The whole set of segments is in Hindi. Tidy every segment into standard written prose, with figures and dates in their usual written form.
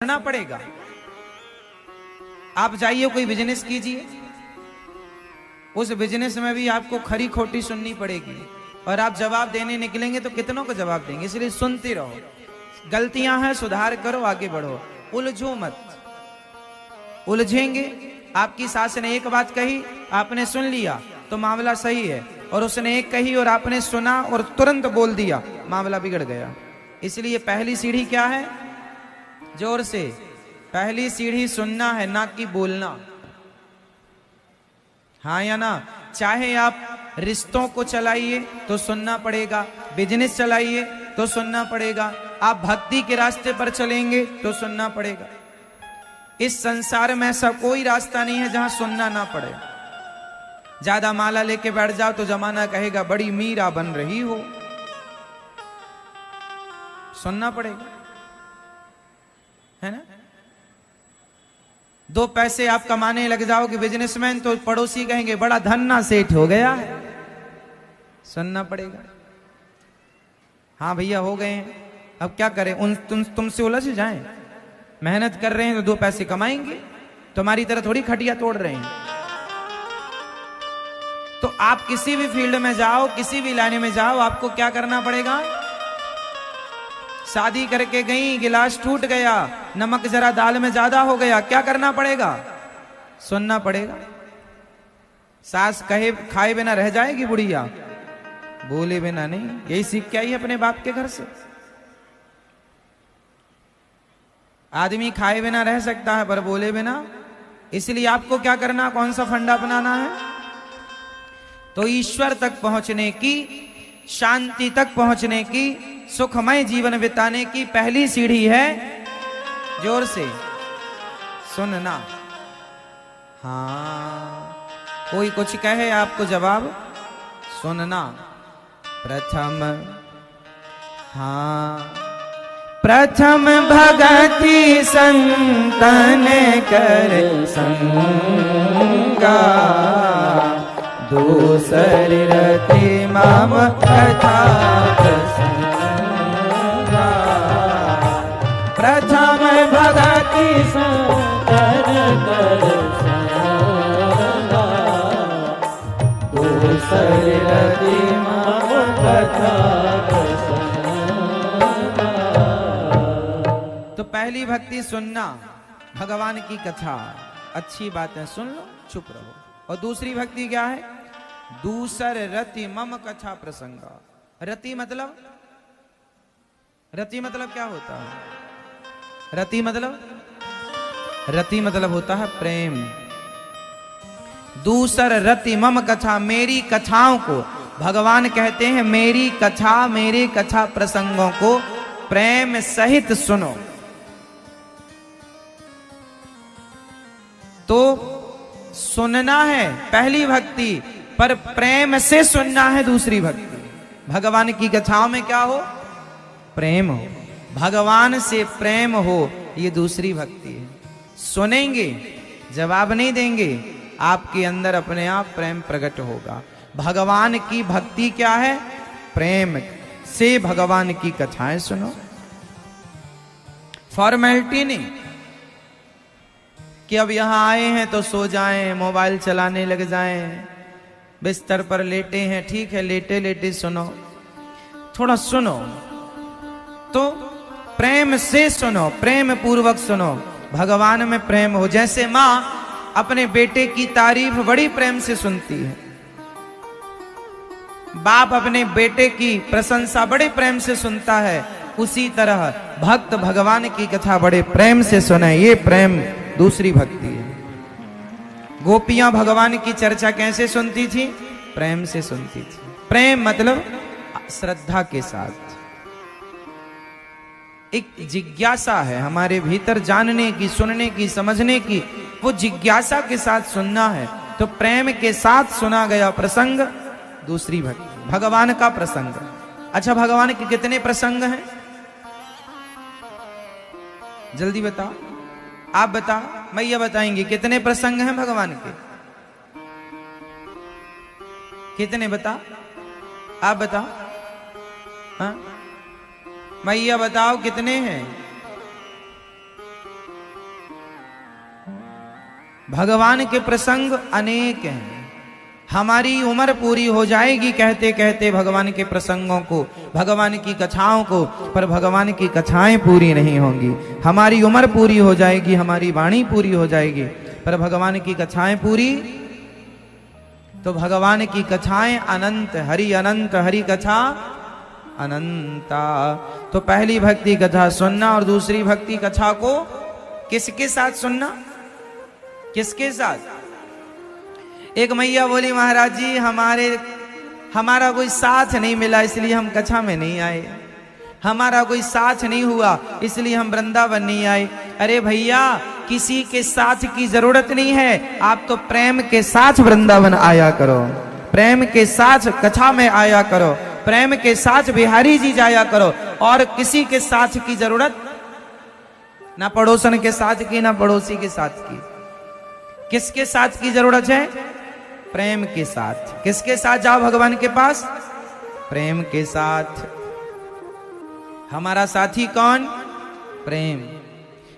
करना पड़ेगा। आप जाइए कोई बिजनेस कीजिए, उस बिजनेस में भी आपको खरी खोटी सुननी पड़ेगी और आप जवाब देने निकलेंगे तो कितनों को जवाब देंगे। इसलिए सुनते रहो, गलतियां हैं सुधार करो, आगे बढ़ो, उलझो मत। उलझेंगे, आपकी सास ने एक बात कही, आपने सुन लिया तो मामला सही है, और उसने एक कही और आपने सुना और तुरंत बोल दिया, मामला बिगड़ गया। इसलिए पहली सीढ़ी क्या है? जोर से, पहली सीढ़ी सुनना है, ना कि बोलना। हाँ या ना? चाहे आप रिश्तों को चलाइए तो सुनना पड़ेगा, बिजनेस चलाइए तो सुनना पड़ेगा, आप भक्ति के रास्ते पर चलेंगे तो सुनना पड़ेगा। इस संसार में ऐसा कोई रास्ता नहीं है जहां सुनना ना पड़े। ज्यादा माला लेके बैठ जाओ तो जमाना कहेगा बड़ी मीरा बन रही हो। सुनना पड़ेगा, है ना? दो पैसे आप कमाने लग जाओगे बिजनेसमैन, तो पड़ोसी कहेंगे बड़ा धन्ना सेठ हो गया है। सुनना पड़ेगा। हाँ भैया हो गए हैं, अब क्या करें, तुमसे उलझ जाएं। मेहनत कर रहे हैं तो दो पैसे कमाएंगे, तुम्हारी तरह थोड़ी खटिया तोड़ रहे हैं। तो आप किसी भी फील्ड में जाओ, किसी भी लाइन में जाओ, आपको क्या करना पड़ेगा? शादी करके गई, गिलास टूट गया, नमक जरा दाल में ज्यादा हो गया, क्या करना पड़ेगा? सुनना पड़ेगा। सास कहे खाए बिना रह जाएगी बुढ़िया, बोले बिना नहीं। यही सीख के आई अपने बाप के घर से। आदमी खाए बिना रह सकता है पर बोले बिना। इसलिए आपको क्या करना, कौन सा फंडा अपनाना है? तो ईश्वर तक पहुंचने की, शांति तक पहुंचने की, सुखमय जीवन बिताने की पहली सीढ़ी है जोर से सुनना। हाँ, कोई कुछ कहे आपको जवाब सुनना। प्रथम, हाँ, प्रथम भगति संतन कर संगा, दूसरी रति मम कथा प्रसंगा। प्रथम भगति संतन कर संगा, दूसरी रति मम कथा प्रसंगा। तो पहली भक्ति सुनना, भगवान की कथा, अच्छी बातें सुन लो, चुप रहो। और दूसरी भक्ति क्या है? दूसर रति मम कथा प्रसंगा। रति मतलब, रति मतलब क्या होता है? रति मतलब, रति मतलब होता है प्रेम। दूसर रति मम कथा, मेरी कथाओं को, भगवान कहते हैं मेरी कथा, मेरे कथा प्रसंगों को प्रेम सहित सुनो। तो सुनना है पहली भक्ति, पर प्रेम से सुनना है दूसरी भक्ति। भगवान की कथाओं में क्या हो? प्रेम हो, भगवान से प्रेम हो, ये दूसरी भक्ति है। सुनेंगे, जवाब नहीं देंगे, आपके अंदर अपने आप प्रेम प्रकट होगा। भगवान की भक्ति क्या है? प्रेम से भगवान की कथाएं सुनो। फॉर्मेलिटी नहीं कि अब यहां आए हैं तो सो जाएं, मोबाइल चलाने लग जाएं, बिस्तर पर लेटे हैं, ठीक है, लेटे लेटे सुनो, थोड़ा सुनो तो प्रेम से सुनो, प्रेम पूर्वक सुनो, भगवान में प्रेम हो। जैसे मां अपने बेटे की तारीफ बड़ी प्रेम से सुनती है, बाप अपने बेटे की प्रशंसा बड़े प्रेम से सुनता है, उसी तरह भक्त भगवान की कथा बड़े प्रेम से सुने। ये प्रेम दूसरी भक्ति है। गोपियां भगवान की चर्चा कैसे सुनती थी? प्रेम से सुनती थी। प्रेम मतलब श्रद्धा के साथ। एक जिज्ञासा है हमारे भीतर, जानने की, सुनने की, समझने की, वो जिज्ञासा के साथ सुनना है। तो प्रेम के साथ सुना गया प्रसंग दूसरी भक्ति, भगवान का प्रसंग। अच्छा, भगवान के कितने प्रसंग हैं? जल्दी बताओ, आप बताओ, मैया बताएंगे कितने प्रसंग हैं भगवान के? कितने बता, आप बताओ। हाँ मैया बताओ कितने हैं? भगवान के प्रसंग अनेक हैं। हमारी उम्र पूरी हो जाएगी कहते कहते भगवान के प्रसंगों को, भगवान की कथाओं को, पर भगवान की कथाएं पूरी नहीं होंगी। हमारी उम्र पूरी हो जाएगी, हमारी वाणी पूरी हो जाएगी, पर भगवान की कथाएं पूरी। तो भगवान की कथाएं अनंत, हरि अनंत, हरि कथा अनंता। तो पहली भक्ति कथा सुनना और दूसरी भक्ति कथा को किसके साथ सुनना? किसके साथ? एक मैया बोली महाराज जी हमारा कोई साथ नहीं मिला इसलिए हम कथा में नहीं आए, हमारा कोई साथ नहीं हुआ इसलिए हम वृंदावन नहीं आए। अरे भैया किसी के साथ की जरूरत नहीं है, आप तो प्रेम के साथ वृंदावन आया करो, प्रेम के साथ कथा में आया करो, प्रेम के साथ बिहारी जी जाया करो। और किसी के साथ की जरूरत ना पड़ोसन के साथ की, ना पड़ोसी के साथ की। किसके साथ की जरूरत है? प्रेम के साथ। किसके साथ जाओ भगवान के पास? प्रेम के साथ। हमारा साथी कौन? प्रेम।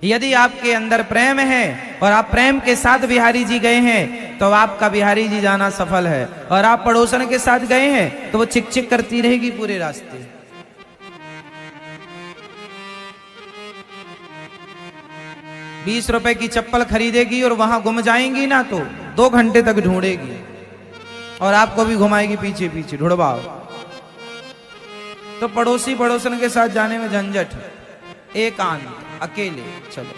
यदि आपके अंदर प्रेम है और आप प्रेम के साथ बिहारी जी गए हैं तो आपका बिहारी जी जाना सफल है, और आप पड़ोसन के साथ गए हैं तो वो चिक चिक करती रहेगी पूरे रास्ते। ₹20 की चप्पल खरीदेगी और वहां गुम जाएंगी ना तो 2 घंटे तक ढूंढेगी और आपको भी घुमाएगी पीछे पीछे, ढूंढवाओ। तो पड़ोसी पड़ोसन के साथ जाने में झंझट, एकांत, अकेले चलो।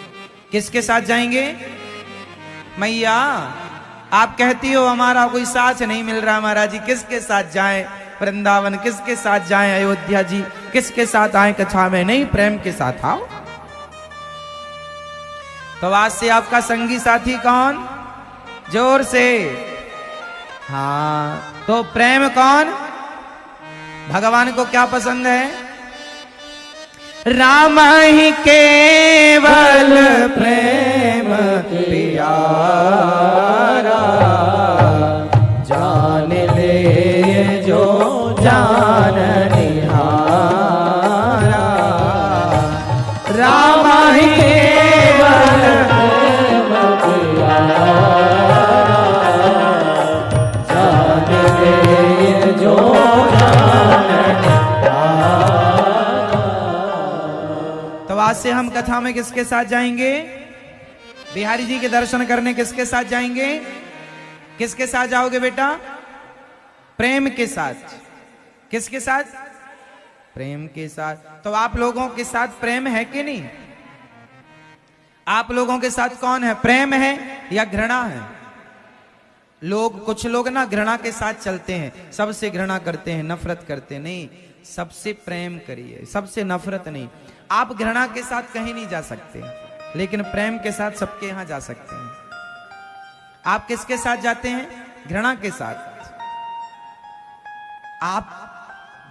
किसके साथ जाएंगे? मैया आप कहती हो हमारा कोई साथ नहीं मिल रहा महाराज जी, किसके साथ जाएं वृंदावन, किसके साथ जाएं अयोध्या जी, किसके साथ आए कथा में? नहीं, प्रेम के साथ आओ। तो आज से आपका संगी साथी कौन? जोर से। हाँ, तो प्रेम कौन? भगवान को क्या पसंद है? राम ही केवल प्रेम प्यारा, जान ले जो जान निहारा। राम ही केवल प्रेम प्यारा, जान ले जो आज से हम कथा में किसके साथ जाएंगे? बिहारी जी के दर्शन करने किसके साथ जाएंगे? किसके साथ जाओगे बेटा? प्रेम के साथ। किसके साथ? प्रेम के साथ। तो आप लोगों के साथ प्रेम है कि नहीं? आप लोगों के साथ कौन है? प्रेम है या घृणा है? कुछ लोग ना घृणा के साथ चलते हैं, सबसे घृणा करते हैं, नफरत करते हैं। नहीं, सबसे प्रेम करिए, सबसे नफरत नहीं। आप घृणा के साथ कहीं नहीं जा सकते, लेकिन प्रेम के साथ सबके यहां जा सकते हैं। आप किसके साथ जाते हैं? घृणा के साथ। आप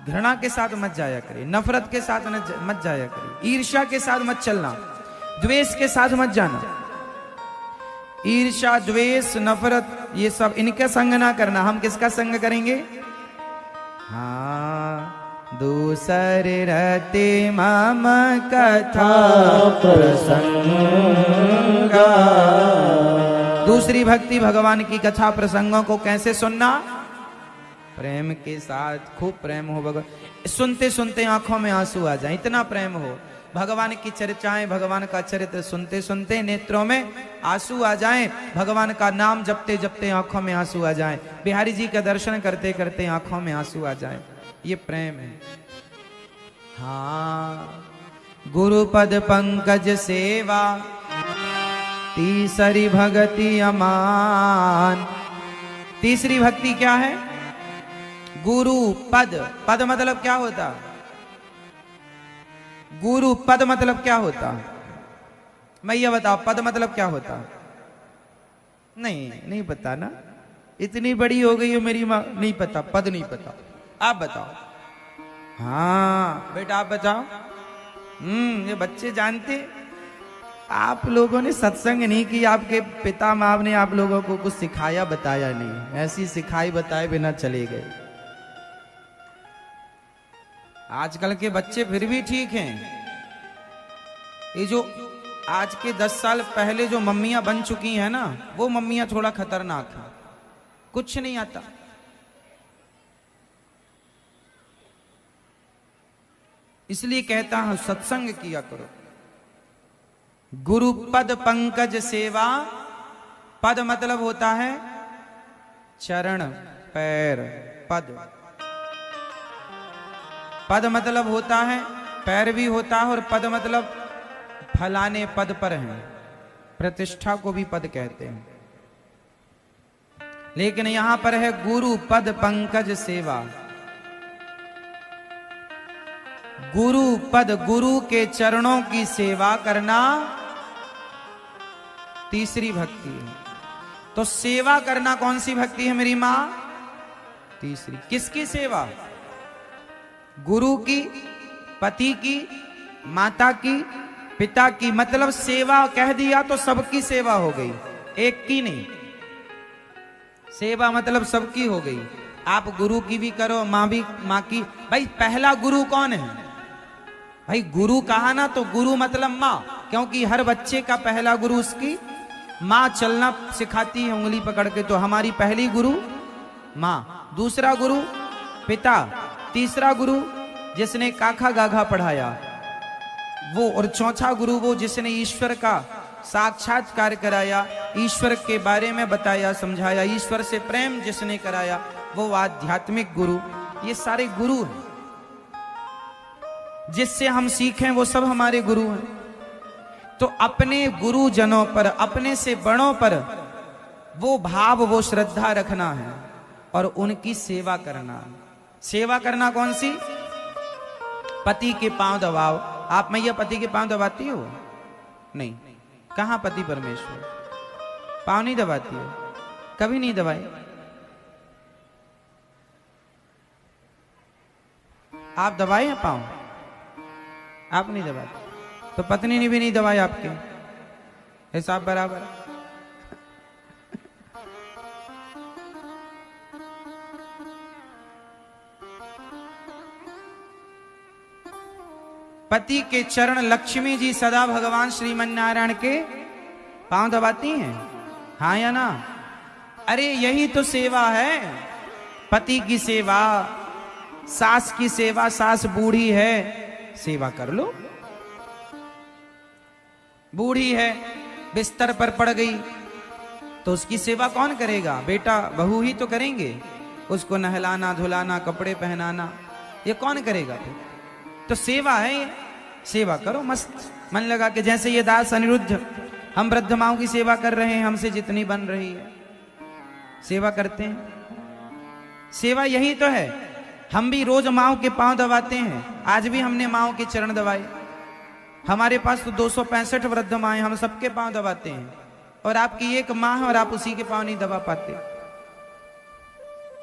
घृणा के साथ मत जाया करिए, नफरत के साथ मत जाया करिए, ईर्ष्या के साथ मत चलना, द्वेष के साथ मत जाना। ईर्ष्या, द्वेष, नफरत, ये सब इनका संग ना करना। हम किसका संग करेंगे? हाँ, दूसर रति मम कथा प्रसंगा। दूसरी भक्ति भगवान की कथा प्रसंगों को कैसे सुनना? प्रेम के साथ। खूब प्रेम हो भगवान, सुनते सुनते आंखों में आंसू आ जाए, इतना प्रेम हो। भगवान की चर्चाएं, भगवान का चरित्र सुनते सुनते नेत्रों में आंसू आ जाएं, भगवान का नाम जपते जपते आंखों में आंसू आ जाएं, बिहारी जी का दर्शन करते करते आंखों में आंसू आ जाएं। ये प्रेम है। हाँ, गुरुपद पंकज सेवा, तीसरी भक्ति अमान। तीसरी भक्ति क्या है? गुरु पद। पद मतलब क्या होता? गुरु पद मतलब क्या होता? मैं ये बताओ, पद मतलब क्या होता? नहीं पता ना, इतनी बड़ी हो गई हो मेरी माँ, नहीं पता, पद नहीं पता। आप बताओ। हाँ बेटा आप बताओ। ये बच्चे जानते। आप लोगों ने सत्संग नहीं की, आपके पिता माँ ने आप लोगों को कुछ सिखाया बताया नहीं, ऐसी सिखाई बताए बिना चले गए। आजकल के बच्चे फिर भी ठीक हैं, ये जो आज के 10 साल पहले जो मम्मियां बन चुकी हैं ना, वो मम्मियां थोड़ा खतरनाक हैं, कुछ नहीं आता। इसलिए कहता हूं सत्संग किया करो। गुरु पद पंकज सेवा, पद मतलब होता है चरण पैर, पद पद मतलब होता है पैर भी होता है, और पद मतलब फलाने पद पर हैं, प्रतिष्ठा को भी पद कहते हैं। लेकिन यहां पर है गुरु पद पंकज सेवा। गुरु पद, गुरु के चरणों की सेवा करना तीसरी भक्ति है। तो सेवा करना कौन सी भक्ति है मेरी मां? तीसरी। किसकी सेवा? गुरु की, पति की, माता की, पिता की। मतलब सेवा कह दिया तो सबकी सेवा हो गई, एक की नहीं। सेवा मतलब सबकी हो गई। आप गुरु की भी करो, मां भी, मां की। भाई पहला गुरु कौन है? भाई गुरु कहा ना तो गुरु मतलब मां, क्योंकि हर बच्चे का पहला गुरु उसकी मां चलना सिखाती है उंगली पकड़ के। तो हमारी पहली गुरु मां, दूसरा गुरु पिता, तीसरा गुरु जिसने काखा गाघा पढ़ाया वो, और चौथा गुरु वो जिसने ईश्वर का साक्षात्कार कराया, ईश्वर के बारे में बताया समझाया, ईश्वर से प्रेम जिसने कराया, वो आध्यात्मिक गुरु। ये सारे गुरु हैं, जिससे हम सीखें वो सब हमारे गुरु हैं। तो अपने गुरुजनों पर, अपने से बड़ों पर वो भाव, वो श्रद्धा रखना है और उनकी सेवा करना। सेवा करना कौन सी? पति के पांव दबाओ। आप मैया पति के पांव दबाती हो? नहीं। कहां पति परमेश्वर? पांव नहीं दबाती हो? कभी नहीं दबाए? आप दबाए हैं पांव? आप नहीं दबाते। तो पत्नी ने भी नहीं दबाए आपके, हिसाब बराबर। पति के चरण लक्ष्मी जी सदा भगवान श्रीमन नारायण के पांव दबाती हैं, हाँ या ना? अरे यही तो सेवा है, पति की सेवा, सास की सेवा। सास बूढ़ी है, सेवा कर लो। बूढ़ी है, बिस्तर पर पड़ गई, तो उसकी सेवा कौन करेगा? बेटा बहू ही तो करेंगे। उसको नहलाना, धुलाना, कपड़े पहनाना, ये कौन करेगा? तो सेवा है ये। सेवा करो मस्त मन लगा के। जैसे ये दास अनिरुद्ध, हम वृद्ध माओं की सेवा कर रहे हैं, हमसे जितनी बन रही है सेवा करते हैं। सेवा यही तो है। हम भी रोज माओं के पांव दबाते हैं। आज भी हमने माओं के चरण दबाए। हमारे पास तो 265 वृद्ध माएं, हम सबके पांव दबाते हैं। और आपकी एक मां है और आप उसी के पांव नहीं दबा पाते,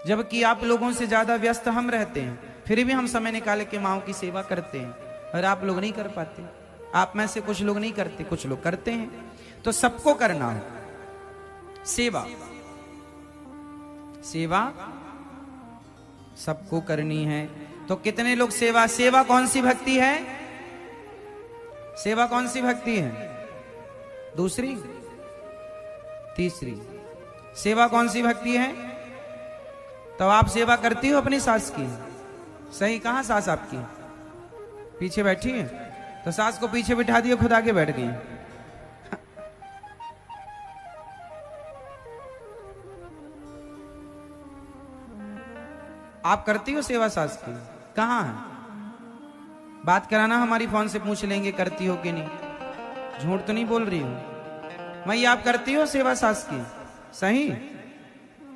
जबकि आप लोगों से ज्यादा व्यस्त हम रहते हैं। फिर भी हम समय निकाल के माओं की सेवा करते हैं, और आप लोग नहीं कर पाते। आप में से कुछ लोग नहीं करते, कुछ लोग करते हैं। तो सबको करना है सेवा। सेवा सबको करनी है। तो कितने लोग सेवा? सेवा कौन सी भक्ति है? सेवा कौन सी भक्ति है? दूसरी, तीसरी। सेवा कौन सी भक्ति है? तो आप सेवा करती हो अपनी सास की? सही। कहां सास आपकी? पीछे बैठी है। तो सास को पीछे बिठा दिए, खुद आगे बैठ गई। आप करती हो सेवा सास की? कहां है? बात कराना, हमारी फोन से पूछ लेंगे करती हो कि नहीं। झूठ तो नहीं बोल रही हूं मैं। आप करती हो सेवा सास की? सही।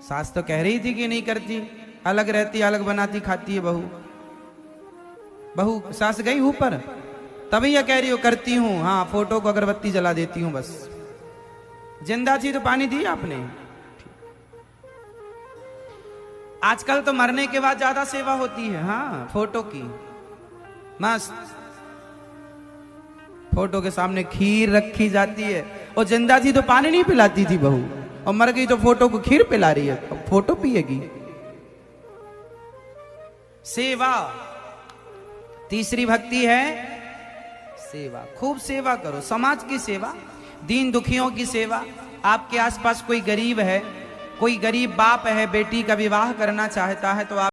सास तो कह रही थी कि नहीं करती, अलग रहती, अलग बनाती, खाती है बहू। बहू सास गई ऊपर, तभी यह कह रही हो करती हूं। हाँ, फोटो को अगरबत्ती जला देती हूं बस। जिंदा थी तो पानी दिया आपने। आजकल तो मरने के बाद ज्यादा सेवा होती है। हाँ, फोटो की मस्त, फोटो के सामने खीर रखी जाती है। और जिंदा थी तो पानी नहीं पिलाती थी बहू, और मर गई तो फोटो को खीर पिला रही है। अब फोटो पिएगी। सेवा तीसरी भक्ति है सेवा, खूब सेवा करो, समाज की सेवा, दीन दुखियों की सेवा। आपके आसपास कोई गरीब है, कोई गरीब बाप है, बेटी का विवाह करना चाहता है, तो आप